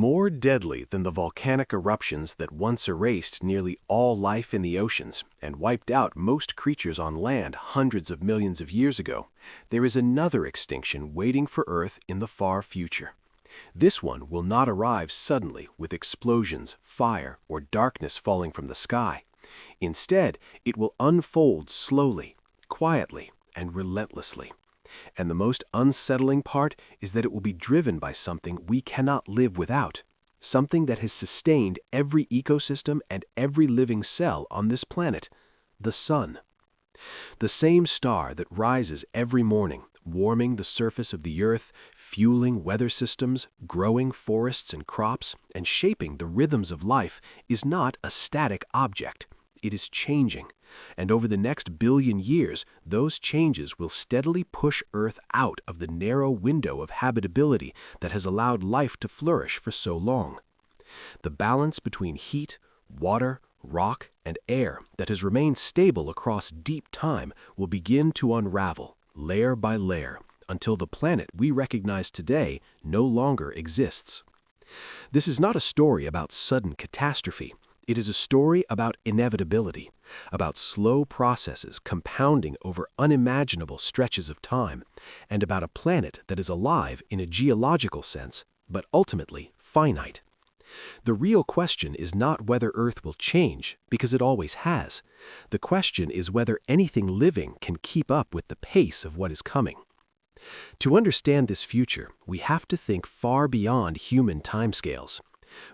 More deadly than the volcanic eruptions that once erased nearly all life in the oceans and wiped out most creatures on land hundreds of millions of years ago, there is another extinction waiting for Earth in the far future. This one will not arrive suddenly with explosions, fire, or darkness falling from the sky. Instead, it will unfold slowly, quietly, and relentlessly. And the most unsettling part is that it will be driven by something we cannot live without, something that has sustained every ecosystem and every living cell on this planet, the sun. The same star that rises every morning, warming the surface of the Earth, fueling weather systems, growing forests and crops, and shaping the rhythms of life, is not a static object. It is changing, and over the next billion years, those changes will steadily push Earth out of the narrow window of habitability that has allowed life to flourish for so long. The balance between heat, water, rock, and air that has remained stable across deep time will begin to unravel, layer by layer, until the planet we recognize today no longer exists. This is not a story about sudden catastrophe. It is a story about inevitability, about slow processes compounding over unimaginable stretches of time, and about a planet that is alive in a geological sense, but ultimately finite. The real question is not whether Earth will change, because it always has. The question is whether anything living can keep up with the pace of what is coming. To understand this future, we have to think far beyond human timescales.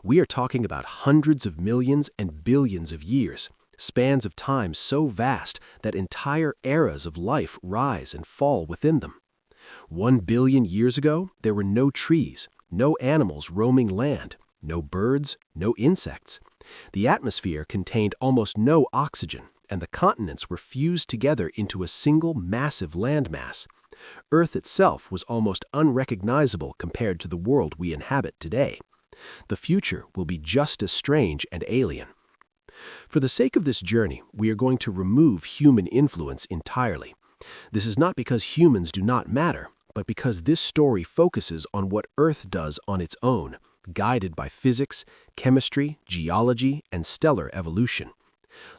We are talking about hundreds of millions and billions of years, spans of time so vast that entire eras of life rise and fall within them. 1 billion years ago, there were no trees, no animals roaming land, no birds, no insects. The atmosphere contained almost no oxygen, and the continents were fused together into a single massive landmass. Earth itself was almost unrecognizable compared to the world we inhabit today. The future will be just as strange and alien. For the sake of this journey, we are going to remove human influence entirely. This is not because humans do not matter, but because this story focuses on what Earth does on its own, guided by physics, chemistry, geology, and stellar evolution.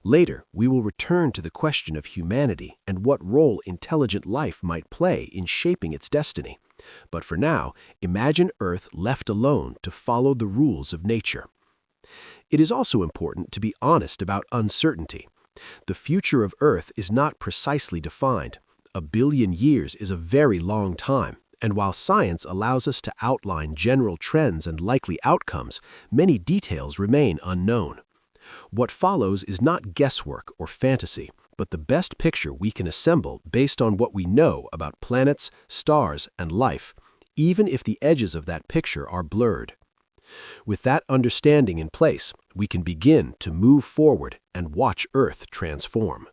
Later, we will return to the question of humanity and what role intelligent life might play in shaping its destiny. But for now, imagine Earth left alone to follow the rules of nature. It is also important to be honest about uncertainty. The future of Earth is not precisely defined. 1 billion years is a very long time, and while science allows us to outline general trends and likely outcomes, many details remain unknown. What follows is not guesswork or fantasy, but the best picture we can assemble based on what we know about planets, stars, and life, even if the edges of that picture are blurred. With that understanding in place, we can begin to move forward and watch Earth transform.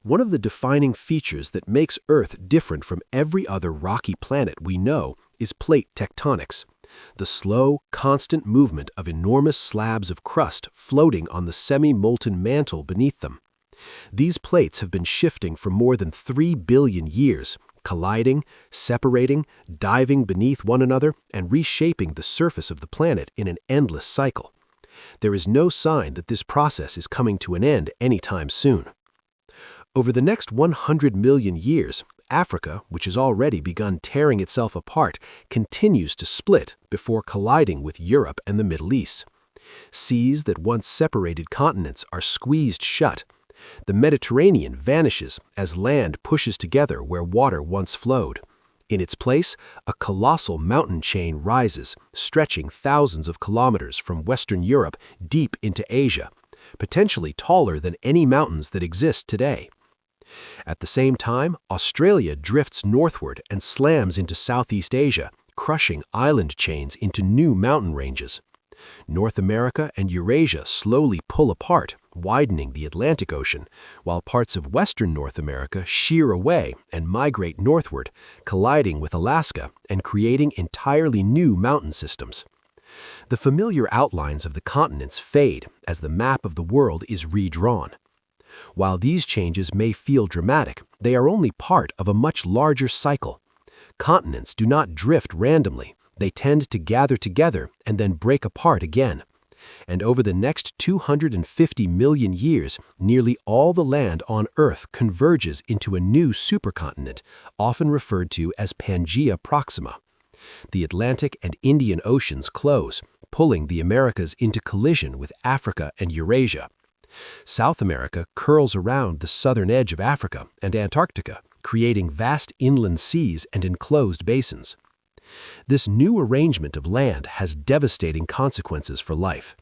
One of the defining features that makes Earth different from every other rocky planet we know is plate tectonics, the slow, constant movement of enormous slabs of crust floating on the semi-molten mantle beneath them. These plates have been shifting for more than 3 billion years, colliding, separating, diving beneath one another, and reshaping the surface of the planet in an endless cycle. There is no sign that this process is coming to an end anytime soon. Over the next 100 million years, Africa, which has already begun tearing itself apart, continues to split before colliding with Europe and the Middle East. Seas that once separated continents are squeezed shut. The Mediterranean vanishes as land pushes together where water once flowed. In its place, a colossal mountain chain rises, stretching thousands of kilometers from Western Europe deep into Asia, potentially taller than any mountains that exist today. At the same time, Australia drifts northward and slams into Southeast Asia, crushing island chains into new mountain ranges. North America and Eurasia slowly pull apart, widening the Atlantic Ocean, while parts of western North America shear away and migrate northward, colliding with Alaska and creating entirely new mountain systems. The familiar outlines of the continents fade as the map of the world is redrawn. While these changes may feel dramatic, they are only part of a much larger cycle. Continents do not drift randomly. They tend to gather together and then break apart again. And over the next 250 million years, nearly all the land on Earth converges into a new supercontinent, often referred to as Pangaea Proxima. The Atlantic and Indian Oceans close, pulling the Americas into collision with Africa and Eurasia. South America curls around the southern edge of Africa and Antarctica, creating vast inland seas and enclosed basins. This new arrangement of land has devastating consequences for life.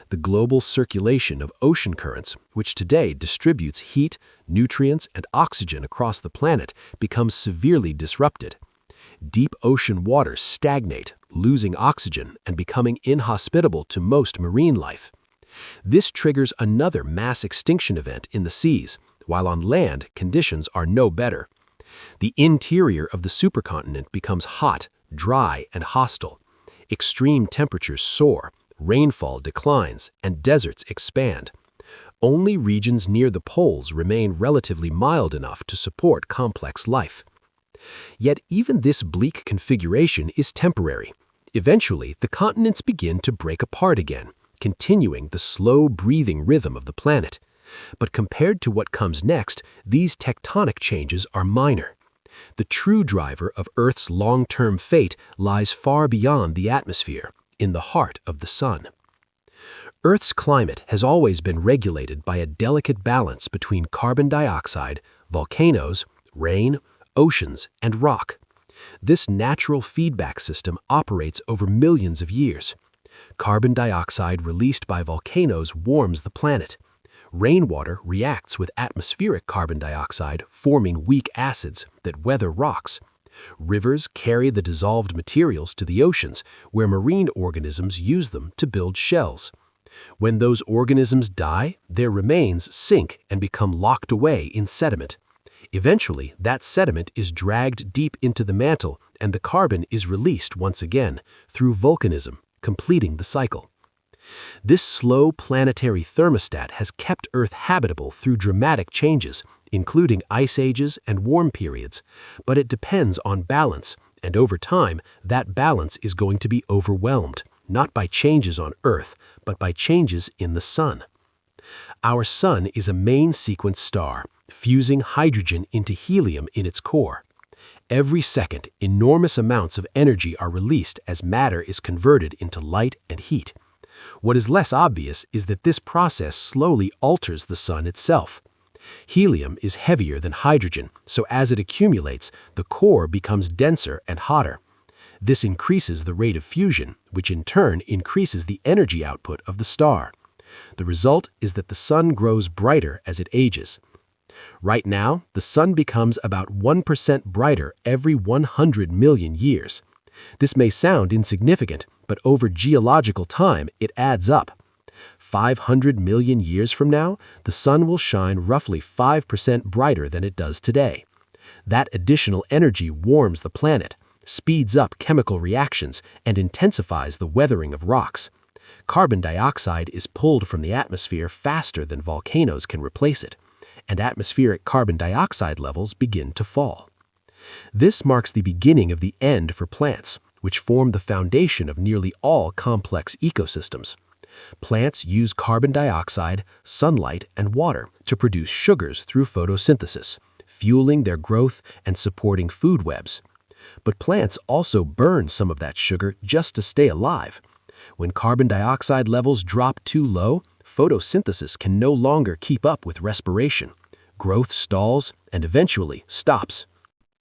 The global circulation of ocean currents, which today distributes heat, nutrients, and oxygen across the planet, becomes severely disrupted. Deep ocean waters stagnate, losing oxygen and becoming inhospitable to most marine life. This triggers another mass extinction event in the seas, while on land conditions are no better. The interior of the supercontinent becomes hot, dry, and hostile. Extreme temperatures soar, rainfall declines, and deserts expand. Only regions near the poles remain relatively mild enough to support complex life. Yet even this bleak configuration is temporary. Eventually, the continents begin to break apart again, continuing the slow breathing rhythm of the planet. But compared to what comes next, these tectonic changes are minor. The true driver of Earth's long-term fate lies far beyond the atmosphere, in the heart of the sun. Earth's climate has always been regulated by a delicate balance between carbon dioxide, volcanoes, rain, oceans, and rock. This natural feedback system operates over millions of years. Carbon dioxide released by volcanoes warms the planet. Rainwater reacts with atmospheric carbon dioxide, forming weak acids that weather rocks. Rivers carry the dissolved materials to the oceans, where marine organisms use them to build shells. When those organisms die, their remains sink and become locked away in sediment. Eventually, that sediment is dragged deep into the mantle, and the carbon is released once again through volcanism, completing the cycle. This slow planetary thermostat has kept Earth habitable through dramatic changes, including ice ages and warm periods, but it depends on balance, and over time, that balance is going to be overwhelmed, not by changes on Earth, but by changes in the Sun. Our Sun is a main sequence star, fusing hydrogen into helium in its core. Every second, enormous amounts of energy are released as matter is converted into light and heat. What is less obvious is that this process slowly alters the Sun itself. Helium is heavier than hydrogen, so as it accumulates, the core becomes denser and hotter. This increases the rate of fusion, which in turn increases the energy output of the star. The result is that the Sun grows brighter as it ages. Right now, the Sun becomes about 1% brighter every 100 million years. This may sound insignificant, but over geological time, it adds up. 500 million years from now, the Sun will shine roughly 5% brighter than it does today. That additional energy warms the planet, speeds up chemical reactions, and intensifies the weathering of rocks. Carbon dioxide is pulled from the atmosphere faster than volcanoes can replace it, and atmospheric carbon dioxide levels begin to fall. This marks the beginning of the end for plants, which form the foundation of nearly all complex ecosystems. Plants use carbon dioxide, sunlight, and water to produce sugars through photosynthesis, fueling their growth and supporting food webs. But plants also burn some of that sugar just to stay alive. When carbon dioxide levels drop too low, photosynthesis can no longer keep up with respiration. Growth stalls and eventually stops.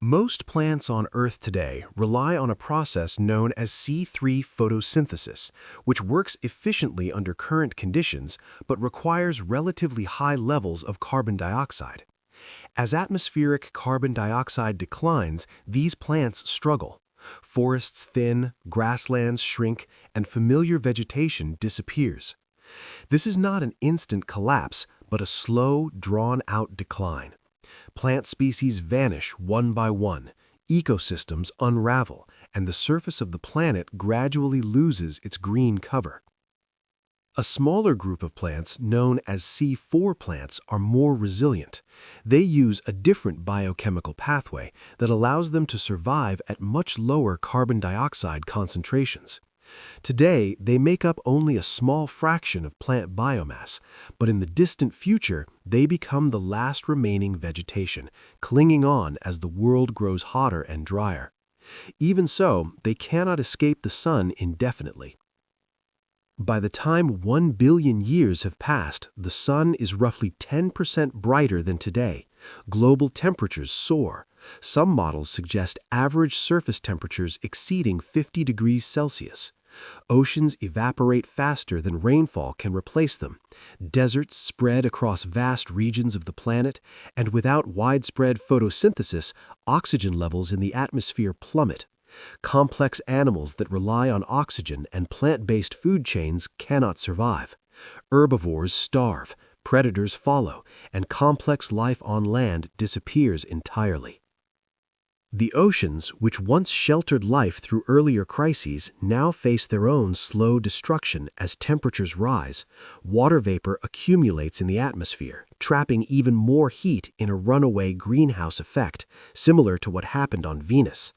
Most plants on Earth today rely on a process known as C3 photosynthesis, which works efficiently under current conditions but requires relatively high levels of carbon dioxide. As atmospheric carbon dioxide declines, these plants struggle. Forests thin, grasslands shrink, and familiar vegetation disappears. This is not an instant collapse, but a slow, drawn-out decline. Plant species vanish one by one, ecosystems unravel, and the surface of the planet gradually loses its green cover. A smaller group of plants known as C4 plants are more resilient. They use a different biochemical pathway that allows them to survive at much lower carbon dioxide concentrations. Today, they make up only a small fraction of plant biomass, but in the distant future, they become the last remaining vegetation, clinging on as the world grows hotter and drier. Even so, they cannot escape the sun indefinitely. By the time 1 billion years have passed, the sun is roughly 10% brighter than today. Global temperatures soar. Some models suggest average surface temperatures exceeding 50 degrees Celsius. Oceans evaporate faster than rainfall can replace them. Deserts spread across vast regions of the planet, and without widespread photosynthesis, oxygen levels in the atmosphere plummet. Complex animals that rely on oxygen and plant-based food chains cannot survive. Herbivores starve, predators follow, and complex life on land disappears entirely. The oceans, which once sheltered life through earlier crises, now face their own slow destruction as temperatures rise. Water vapor accumulates in the atmosphere, trapping even more heat in a runaway greenhouse effect, similar to what happened on Venus.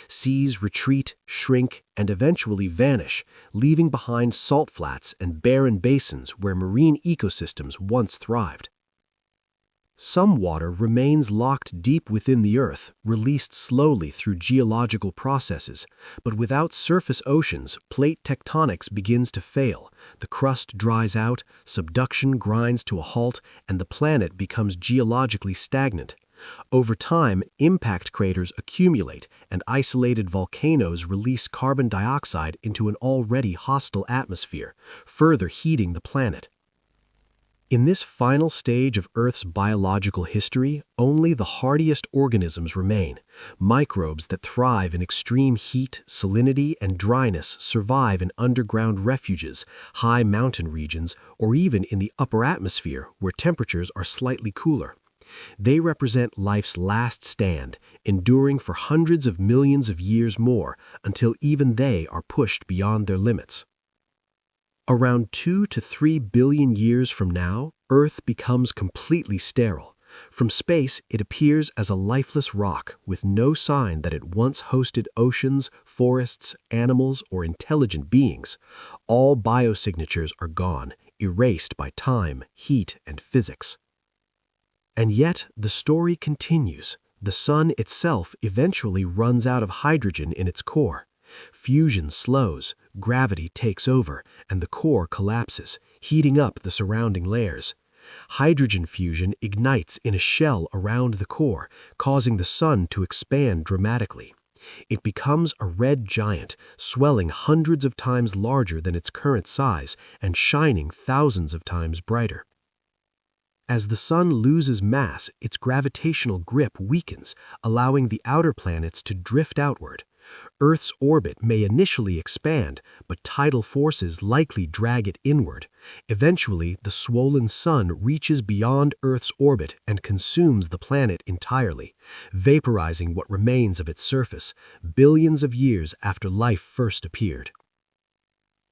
Seas retreat, shrink, and eventually vanish, leaving behind salt flats and barren basins where marine ecosystems once thrived. Some water remains locked deep within the Earth, released slowly through geological processes, but without surface oceans, plate tectonics begins to fail. The crust dries out, subduction grinds to a halt, and the planet becomes geologically stagnant. Over time, impact craters accumulate, and isolated volcanoes release carbon dioxide into an already hostile atmosphere, further heating the planet. In this final stage of Earth's biological history, only the hardiest organisms remain. Microbes that thrive in extreme heat, salinity, and dryness survive in underground refuges, high mountain regions, or even in the upper atmosphere where temperatures are slightly cooler. They represent life's last stand, enduring for hundreds of millions of years more until even they are pushed beyond their limits. Around 2 to 3 billion years from now, Earth becomes completely sterile. From space, it appears as a lifeless rock with no sign that it once hosted oceans, forests, animals, or intelligent beings. All biosignatures are gone, erased by time, heat, and physics. And yet, the story continues. The sun itself eventually runs out of hydrogen in its core. Fusion slows, gravity takes over, and the core collapses, heating up the surrounding layers. Hydrogen fusion ignites in a shell around the core, causing the sun to expand dramatically. It becomes a red giant, swelling hundreds of times larger than its current size and shining thousands of times brighter. As the sun loses mass, its gravitational grip weakens, allowing the outer planets to drift outward. Earth's orbit may initially expand, but tidal forces likely drag it inward. Eventually, the swollen sun reaches beyond Earth's orbit and consumes the planet entirely, vaporizing what remains of its surface, billions of years after life first appeared.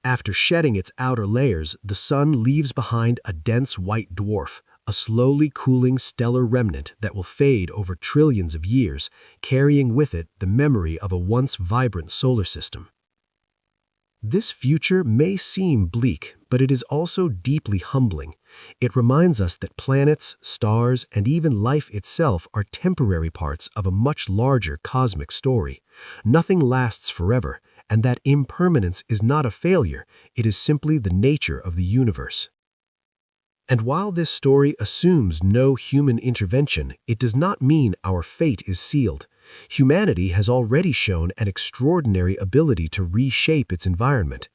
After shedding its outer layers, the sun leaves behind a dense white dwarf, a slowly cooling stellar remnant that will fade over trillions of years, carrying with it the memory of a once vibrant solar system. This future may seem bleak, but it is also deeply humbling. It reminds us that planets, stars, and even life itself are temporary parts of a much larger cosmic story. Nothing lasts forever, and that impermanence is not a failure, it is simply the nature of the universe. And while this story assumes no human intervention, it does not mean our fate is sealed. Humanity has already shown an extraordinary ability to reshape its environment.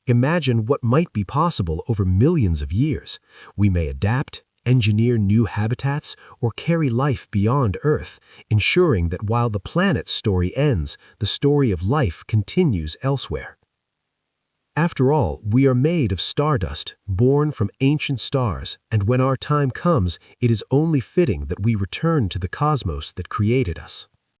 Imagine what might be possible over millions of years. We may adapt, engineer new habitats, or carry life beyond Earth, ensuring that while the planet's story ends, the story of life continues elsewhere. After all, we are made of stardust, born from ancient stars, and when our time comes, it is only fitting that we return to the cosmos that created us.